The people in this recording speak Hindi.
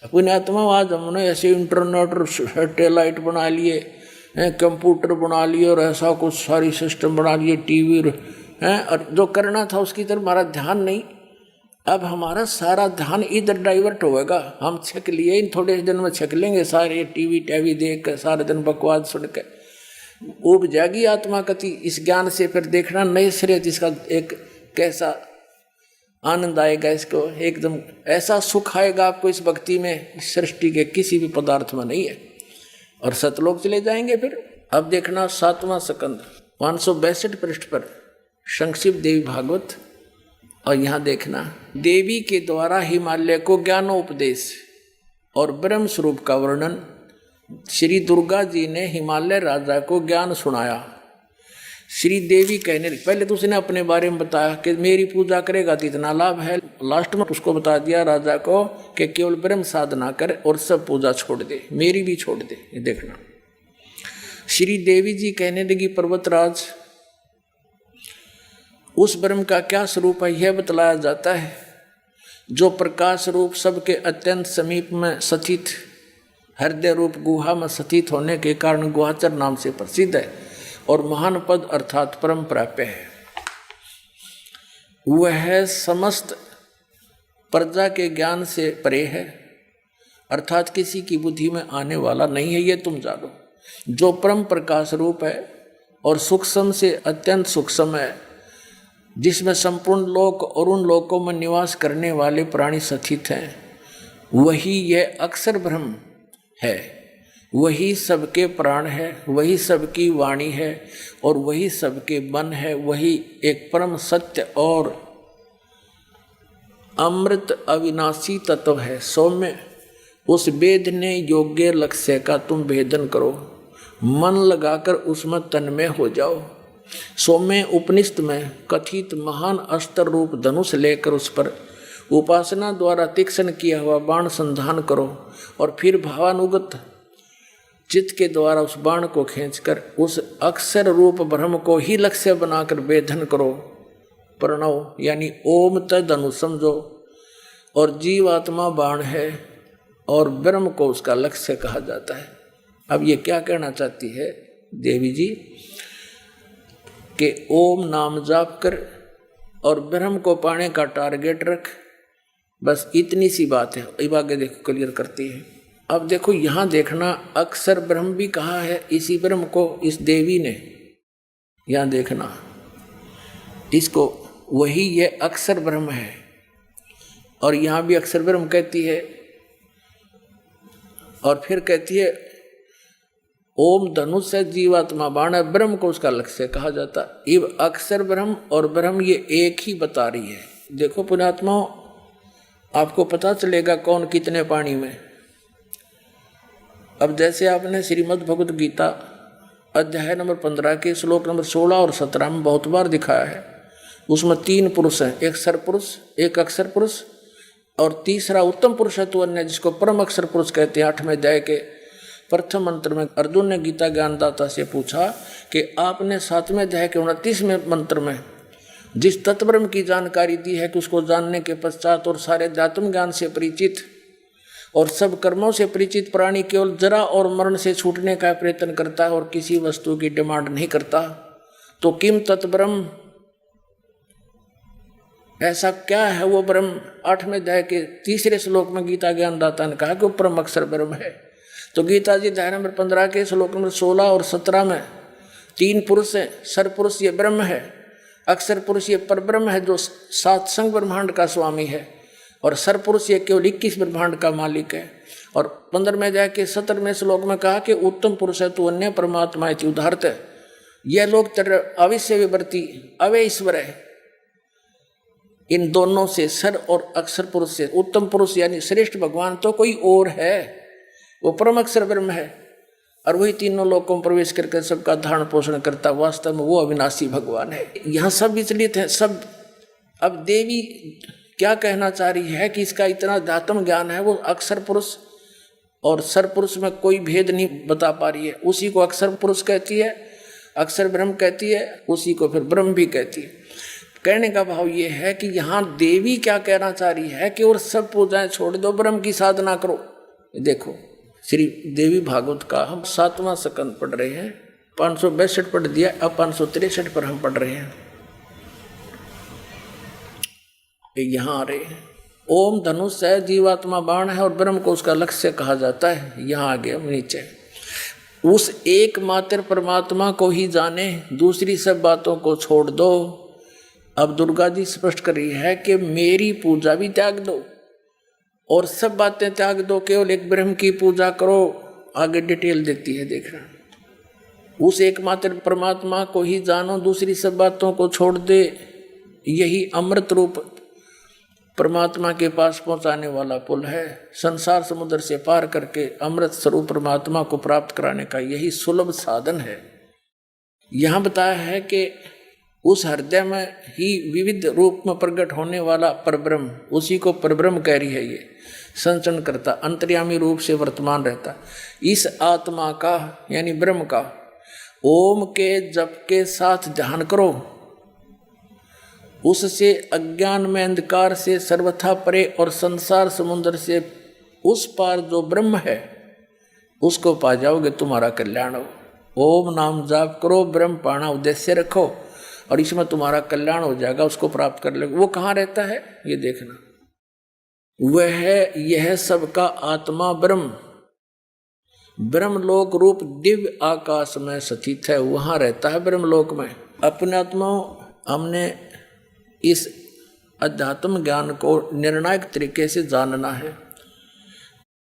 पुण्यात्मा आज हमने ऐसे इंटरनेट और सैटेलाइट बना लिए हैं, कंप्यूटर बना लिए और ऐसा कुछ सारी सिस्टम बना लिए, टीवी हैं, और जो करना था उसकी तरफ हमारा ध्यान नहीं। अब हमारा सारा ध्यान इधर डाइवर्ट होएगा। हम छक लिए, इन थोड़े दिन में छक लेंगे सारे टीवी टेवी देख कर, सारे दिन बकवास सुन के उब जाएगी आत्मा कति इस ज्ञान से। फिर देखना नए सिरे इसका एक कैसा आनंद आएगा, इसको एकदम ऐसा सुख आएगा आपको इस भक्ति में, इस सृष्टि के किसी भी पदार्थ में नहीं है। और सतलोक चले जाएंगे फिर। अब देखना 7वां स्कंद 562 पृष्ठ पर संक्षिप्त देवी भागवत। और यहाँ देखना देवी के द्वारा हिमालय को ज्ञानोपदेश और ब्रह्म स्वरूप का वर्णन। श्री दुर्गा जी ने हिमालय राजा को ज्ञान सुनाया। श्री देवी कहने पहले तो उसने अपने बारे में बताया कि मेरी पूजा करेगा तो इतना लाभ है। लास्ट में उसको बता दिया राजा को कि केवल ब्रह्म साधना कर और सब पूजा छोड़ दे, मेरी भी छोड़ दे। ये देखना श्री देवी जी कहने लगी पर्वतराज उस ब्रह्म का क्या स्वरूप है यह बतलाया जाता है, जो प्रकाश रूप सबके अत्यंत समीप में स्थित हृदय रूप गुहा में स्थित होने के कारण गुहाचर नाम से प्रसिद्ध है और महान पद अर्थात परम प्राप्य है। वह समस्त प्रजा के ज्ञान से परे है, अर्थात किसी की बुद्धि में आने वाला नहीं है, ये तुम जानो। जो परम प्रकाश रूप है और सूक्ष्म से अत्यंत सूक्ष्म है, जिसमें संपूर्ण लोक और उन लोकों में निवास करने वाले प्राणी स्थित हैं, वही यह अक्षर ब्रह्म है। वही सबके प्राण है, वही सबकी वाणी है और वही सबके मन है। वही एक परम सत्य और अमृत अविनाशी तत्व है। सौम्य उस वेदने योग्य लक्ष्य का तुम भेदन करो, मन लगाकर उसमें तन्मय हो जाओ। सौम्य उपनिषद में कथित महान अस्त्र रूप धनुष लेकर उस पर उपासना द्वारा तीक्ष्ण किया हुआ बाण संधान करो और फिर भावानुगत चित्त के द्वारा उस बाण को खींचकर उस अक्षर रूप ब्रह्म को ही लक्ष्य बनाकर वेधन करो। प्रणव यानी ओम तदनु समझो, और जीवात्मा बाण है और ब्रह्म को उसका लक्ष्य कहा जाता है। अब ये क्या कहना चाहती है देवी जी कि ओम नाम जाप कर और ब्रह्म को पाने का टारगेट रख, बस इतनी सी बात है। अब आगे देखो क्लियर करती है। अब देखो यहाँ देखना अक्षर ब्रह्म भी कहा है इसी ब्रह्म को इस देवी ने। यहाँ देखना इसको वही ये अक्षर ब्रह्म है और यहाँ भी अक्षर ब्रह्म कहती है और फिर कहती है ओम धनुष है जीवात्मा बाण है, ब्रह्म को उसका लक्ष्य कहा जाता। ये अक्षर ब्रह्म और ब्रह्म ये एक ही बता रही है। देखो पुण्यात्माओं, आपको पता चलेगा कौन कितने पानी में। अब जैसे आपने श्रीमद् भगवत गीता अध्याय नंबर 15 के श्लोक नंबर 16 और 17 में बहुत बार दिखाया है। उसमें 3 पुरुष हैं, एक सरपुरुष, एक अक्षर पुरुष और तीसरा उत्तम पुरुष है तो अन्य, जिसको परम अक्षर पुरुष कहते हैं। 8वें अध्याय के प्रथम मंत्र में अर्जुन ने गीता ज्ञानदाता से पूछा कि आपने 7वें अध्याय के 29वें मंत्र में जिस तत्ब्रह्म की जानकारी दी है कि उसको जानने के पश्चात और सारे अध्यात्म ज्ञान से परिचित और सब कर्मों से परिचित प्राणी केवल जरा और मरण से छूटने का प्रयत्न करता है और किसी वस्तु की डिमांड नहीं करता, तो किम तत्ब्रह्म, ऐसा क्या है वो ब्रह्म। 8वें अध्याय के 3 श्लोक में गीता ज्ञानदाता ने कहा कि वो परम अक्षर ब्रह्म है। तो गीता जी अध्याय नंबर 15 के श्लोक नंबर 16 और 17 में 3 पुरुष हैं। सरपुरुष ये ब्रह्म है, अक्षर पुरुष ये परब्रह्म है जो 7 संग ब्रह्मांड का स्वामी है, और सरपुरुष ये केवल 21 ब्रह्मांड का मालिक है। और 15वें अध्याय के 17वें श्लोक में कहा कि उत्तम पुरुष है तो अन्य परमात्मा इति उदाहरत है। यह लोग तर अविश्य विवर्ती अवे ईश्वर है। इन दोनों से सर और अक्षर पुरुष से उत्तम पुरुष यानी श्रेष्ठ भगवान तो कोई और है, वो परम अक्षर ब्रह्म है और वही तीनों लोकों में प्रवेश करके सबका धारण पोषण करता। वास्तव में वो अविनाशी भगवान है। यहाँ सब विचलित है सब। अब देवी क्या कहना चाह रही है कि इसका इतना अध्यात्म ज्ञान है, वो अक्षर पुरुष और सर पुरुष में कोई भेद नहीं बता पा रही है। उसी को अक्षर पुरुष कहती है, अक्षर ब्रह्म कहती है, उसी को फिर ब्रह्म भी कहती है। कहने का भाव ये है कि यहाँ देवी क्या कहना चाह रही है कि और सब पूजाएं छोड़ दो, ब्रह्म की साधना करो। देखो श्री देवी भागवत का हम 7वां स्कंद पढ़ रहे हैं, 562 पढ़ दिया, अब 563 पर हम पढ़ रहे हैं। यहाँ आ रहे हैं, ओम धनुष है, जीवात्मा बाण है और ब्रह्म को उसका लक्ष्य कहा जाता है। यहाँ आ गया नीचे, उस एकमात्र परमात्मा को ही जाने, दूसरी सब बातों को छोड़ दो। अब दुर्गा जी स्पष्ट कर रही है कि मेरी पूजा भी त्याग दो और सब बातें त्याग दो, केवल एक ब्रह्म की पूजा करो। आगे डिटेल देती है, देखना, उस एकमात्र परमात्मा को ही जानो, दूसरी सब बातों को छोड़ दे। यही अमृत रूप परमात्मा के पास पहुंचाने वाला पुल है। संसार समुद्र से पार करके अमृत स्वरूप परमात्मा को प्राप्त कराने का यही सुलभ साधन है। यहाँ बताया है कि उस हृदय में ही विविध रूप में प्रकट होने वाला परब्रह्म, उसी को परब्रह्म कह रही है। ये संचरण करता, अंतर्यामी रूप से वर्तमान रहता। इस आत्मा का यानी ब्रह्म का ओम के जप के साथ ध्यान करो। उससे अज्ञान में अंधकार से सर्वथा परे और संसार समुद्र से उस पार जो ब्रह्म है उसको पा जाओगे, तुम्हारा कल्याण हो। ओम नाम जाप करो, ब्रह्म पाना उद्देश्य रखो और इसमें तुम्हारा कल्याण हो जाएगा, उसको प्राप्त कर लेगा। वो कहाँ रहता है ये देखना, वह है यह सबका आत्मा ब्रह्म, ब्रह्मलोक रूप दिव्य आकाश में स्थित है, वहाँ रहता है ब्रह्मलोक में। अपने आत्मा हमने इस अध्यात्म ज्ञान को निर्णायक तरीके से जानना है।